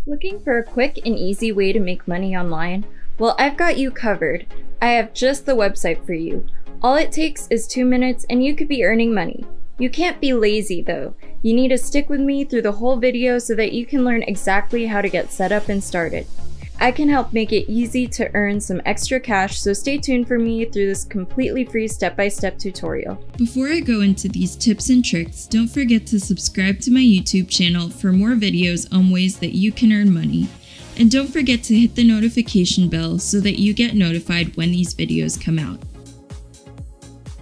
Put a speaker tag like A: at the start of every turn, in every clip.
A: Looking for a quick and easy way to make money online? Well, I've got you covered. I have just the website for you. All it takes is 2 minutes and you could be earning money. You can't be lazy though. You need to stick with me through the whole video so that you can learn exactly how to get set up and started. I can help make it easy to earn some extra cash, so stay tuned for me through this completely free step-by-step tutorial.
B: Before I go into these tips and tricks, don't forget to subscribe to my YouTube channel for more videos on ways that you can earn money. And don't forget to hit the notification bell so that you get notified when these videos come out.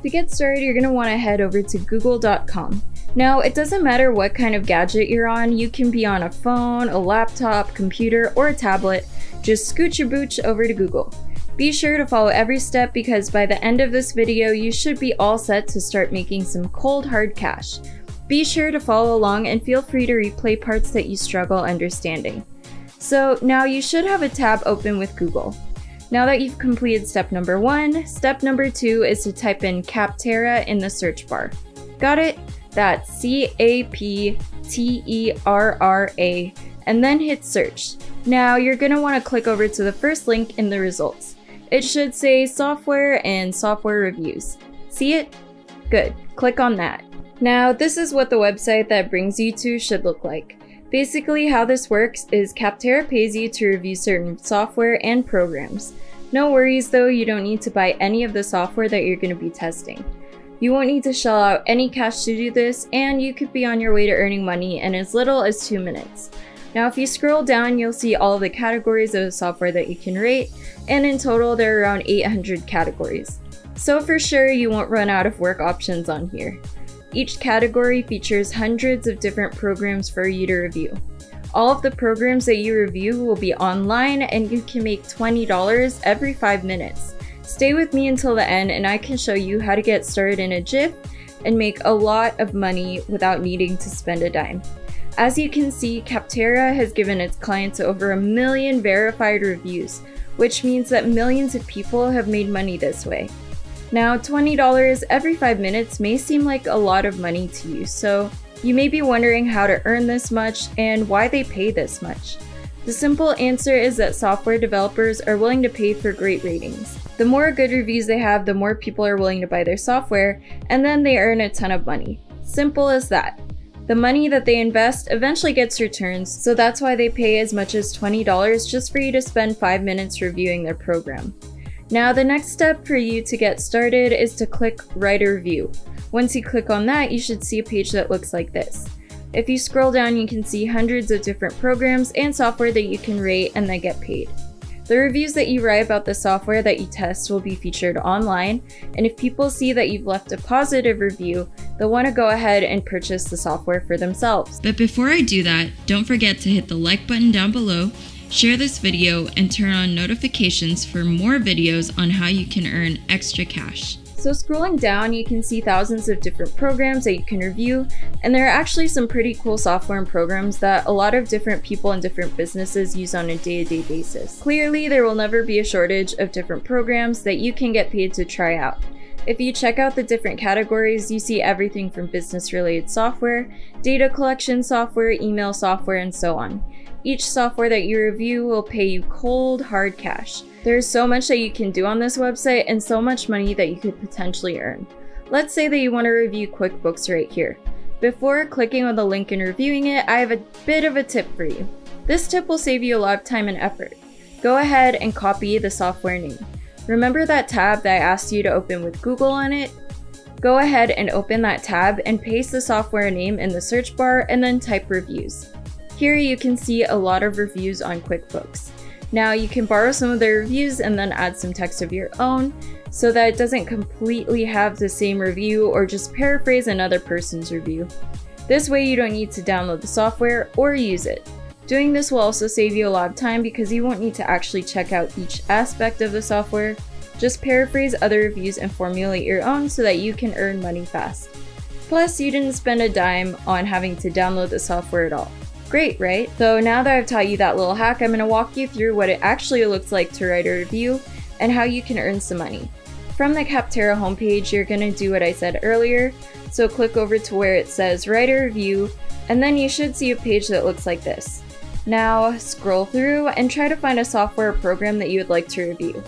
A: To get started, you're going to want to head over to google.com. Now, it doesn't matter what kind of gadget you're on. You can be on a phone, a laptop, computer, or a tablet. Just scooch your booch over to Google. Be sure to follow every step because by the end of this video, you should be all set to start making some cold hard cash. Be sure to follow along and feel free to replay parts that you struggle understanding. So now you should have a tab open with Google. Now that you've completed step number 1, step number 2 is to type in Capterra in the search bar. Got it? That's Capterra, and then hit search. Now you're going to want to click over to the first link in the results. It should say software and software reviews. See it? Good. Click on that. Now this is what the website that brings you to should look like. Basically how this works is Capterra pays you to review certain software and programs. No worries though, you don't need to buy any of the software that you're going to be testing. You won't need to shell out any cash to do this, and you could be on your way to earning money in as little as 2 minutes. Now if you scroll down, you'll see all of the categories of the software that you can rate, and in total there are around 800 categories. So for sure you won't run out of work options on here. Each category features hundreds of different programs for you to review. All of the programs that you review will be online and you can make $20 every 5 minutes. Stay with me until the end and I can show you how to get started in a jiff and make a lot of money without needing to spend a dime. As you can see, Capterra has given its clients over 1 million verified reviews, which means that millions of people have made money this way. Now, $20 every 5 minutes may seem like a lot of money to you, so you may be wondering how to earn this much and why they pay this much. The simple answer is that software developers are willing to pay for great ratings. The more good reviews they have, the more people are willing to buy their software, and then they earn a ton of money. Simple as that. The money that they invest eventually gets returns, so that's why they pay as much as $20 just for you to spend 5 minutes reviewing their program. Now the next step for you to get started is to click Write a Review. Once you click on that, you should see a page that looks like this. If you scroll down, you can see hundreds of different programs and software that you can rate and that get paid. The reviews that you write about the software that you test will be featured online, and if people see that you've left a positive review, they'll want to go ahead and purchase the software for themselves.
B: But before I do that, don't forget to hit the like button down below, share this video, and turn on notifications for more videos on how you can earn extra cash.
A: So scrolling down, you can see thousands of different programs that you can review, and there are actually some pretty cool software and programs that a lot of different people and different businesses use on a day-to-day basis. Clearly, there will never be a shortage of different programs that you can get paid to try out. If you check out the different categories, you see everything from business-related software, data collection software, email software, and so on. Each software that you review will pay you cold, hard cash. There's so much that you can do on this website and so much money that you could potentially earn. Let's say that you want to review QuickBooks right here. Before clicking on the link and reviewing it, I have a bit of a tip for you. This tip will save you a lot of time and effort. Go ahead and copy the software name. Remember that tab that I asked you to open with Google on it? Go ahead and open that tab and paste the software name in the search bar and then type reviews. Here you can see a lot of reviews on QuickBooks. Now you can borrow some of their reviews and then add some text of your own so that it doesn't completely have the same review or just paraphrase another person's review. This way you don't need to download the software or use it. Doing this will also save you a lot of time because you won't need to actually check out each aspect of the software. Just paraphrase other reviews and formulate your own so that you can earn money fast. Plus, you didn't spend a dime on having to download the software at all. Great, right? So now that I've taught you that little hack, I'm going to walk you through what it actually looks like to write a review and how you can earn some money. From the Capterra homepage, you're going to do what I said earlier. So click over to where it says write a review, and then you should see a page that looks like this. Now scroll through and try to find a software or program that you would like to review.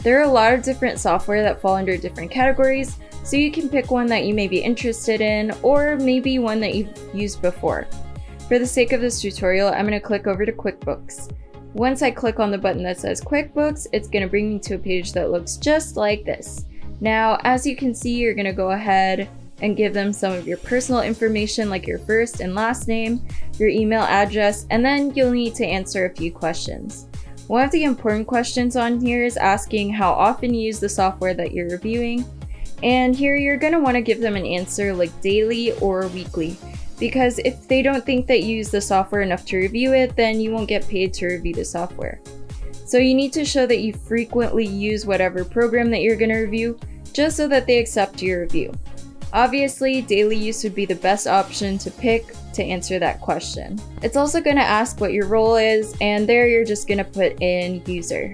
A: There are a lot of different software that fall under different categories, so you can pick one that you may be interested in, or maybe one that you've used before. For the sake of this tutorial, I'm going to click over to QuickBooks. Once I click on the button that says QuickBooks, it's going to bring me to a page that looks just like this. Now, as you can see, you're going to go ahead and give them some of your personal information like your first and last name, your email address, and then you'll need to answer a few questions. One of the important questions on here is asking how often you use the software that you're reviewing, and here you're going to want to give them an answer like daily or weekly, because if they don't think that you use the software enough to review it, then you won't get paid to review the software. So you need to show that you frequently use whatever program that you're going to review, just so that they accept your review. Obviously, daily use would be the best option to pick to answer that question. It's also going to ask what your role is, and there you're just going to put in user.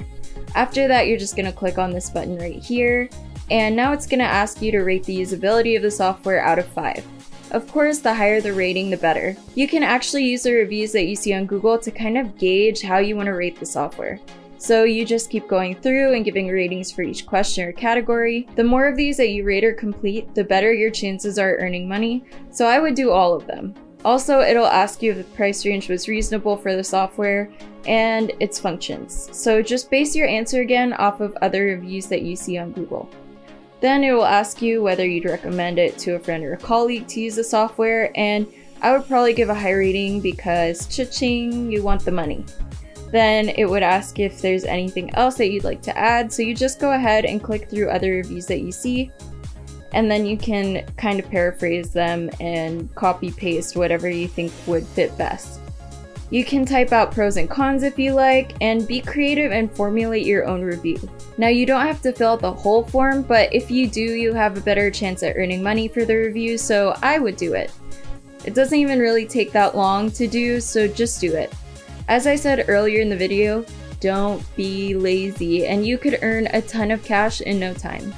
A: After that, you're just going to click on this button right here, and now it's going to ask you to rate the usability of the software out of 5. Of course, the higher the rating, the better. You can actually use the reviews that you see on Google to kind of gauge how you want to rate the software. So you just keep going through and giving ratings for each question or category. The more of these that you rate or complete, the better your chances are earning money, so I would do all of them. Also, it'll ask you if the price range was reasonable for the software and its functions. So just base your answer again off of other reviews that you see on Google. Then it will ask you whether you'd recommend it to a friend or a colleague to use the software, and I would probably give a high rating because cha-ching, you want the money. Then it would ask if there's anything else that you'd like to add, so you just go ahead and click through other reviews that you see, and then you can kind of paraphrase them and copy paste whatever you think would fit best. You can type out pros and cons if you like, and be creative and formulate your own review. Now, you don't have to fill out the whole form, but if you do, you have a better chance at earning money for the review, so I would do it. It doesn't even really take that long to do, so just do it. As I said earlier in the video, don't be lazy, and you could earn a ton of cash in no time.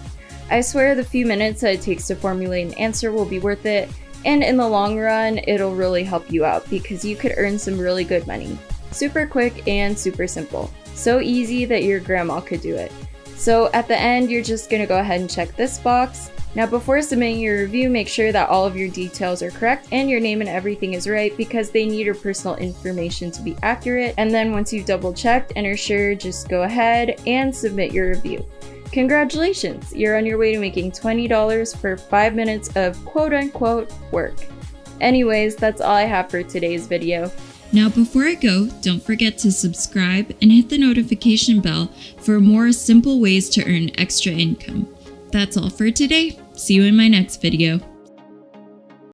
A: I swear the few minutes that it takes to formulate an answer will be worth it, and in the long run, it'll really help you out because you could earn some really good money. Super quick and super simple. So easy that your grandma could do it. So at the end, you're just gonna go ahead and check this box. Now before submitting your review, make sure that all of your details are correct and your name and everything is right because they need your personal information to be accurate. And then once you've double checked and are sure, just go ahead and submit your review. Congratulations, you're on your way to making $20 for 5 minutes of quote-unquote work. Anyways, that's all I have for today's video.
B: Now before I go, don't forget to subscribe and hit the notification bell for more simple ways to earn extra income. That's all for today. See you in my next video.